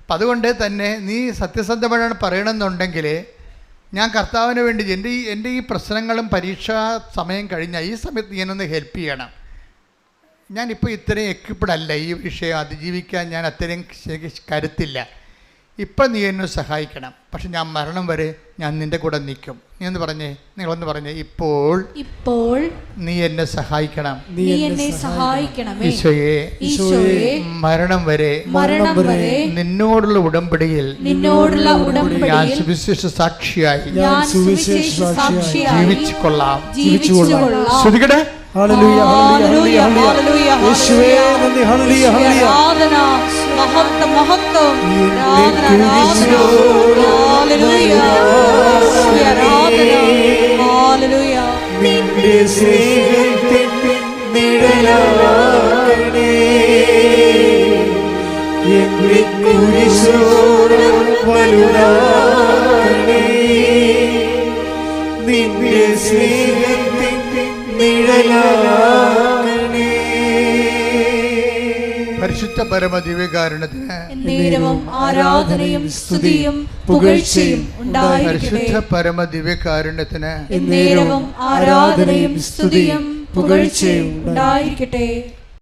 അപ്പം അതുകൊണ്ട് തന്നെ നീ സത്യസന്ധമാണ് പറയണമെന്നുണ്ടെങ്കിൽ ഞാൻ കർത്താവിന് വേണ്ടി എൻ്റെ ഈ പ്രശ്നങ്ങളും പരീക്ഷാ സമയം കഴിഞ്ഞാൽ ഈ സമയത്ത് ഞാനൊന്ന് ഹെൽപ്പ് ചെയ്യണം. ഞാനിപ്പോൾ ഇത്രയും എക്വിപ്ഡ് അല്ല ഈ വിഷയം അതിജീവിക്കാൻ, ഞാൻ അത്രയും കരുത്തില്ല. ഇപ്പം നീ എന്നെ സഹായിക്കണം, പക്ഷെ ഞാൻ മരണം വരെ ഞാൻ നിൻ്റെ കൂടെ നിൽക്കും. നിങ്ങളൊന്ന് പറഞ്ഞേ, ഇപ്പോൾ നീ എന്നെ സഹായിക്കണം. ഈശോയെ, മരണം വരെ നിന്നോടുള്ള ഉടമ്പടിയിൽ ഞാൻ സുവിശേഷ സാക്ഷിയായി ജീവിച്ചു കൊള്ളാം. ശ്രുതികടെ ഹല്ലേലൂയ ഹല്ലേലൂയ ഹല്ലേലൂയ യേശുവേ നന്ദി ഹല്ലേലൂയ ഹല്ലേലൂയ മഹത്വം മഹത്വം ഹല്ലേലൂയ ഹല്ലേലൂയ നിന്റെ സ്നേഹത്തിൻ നിഴലാകണേ എന്നെ കുരിശോളം വലുതാക്കണേ നിന്റെ സ്നേഹത്തിൻ നിഴലാകണേ. പരിശുദ്ധ പരമദിവ്യകാരുണ്യത്തിന് എന്നേരവും ആരാധനയും സ്തുതിയും പുകഴ്ചയും ഉണ്ടായിരിക്കട്ടെ. പരിശുദ്ധ പരമദിവ്യകാരുണ്യത്തിന് എന്നേരവും ആരാധനയും സ്തുതിയും പുകഴ്ചയും ഉണ്ടായിരിക്കട്ടെ.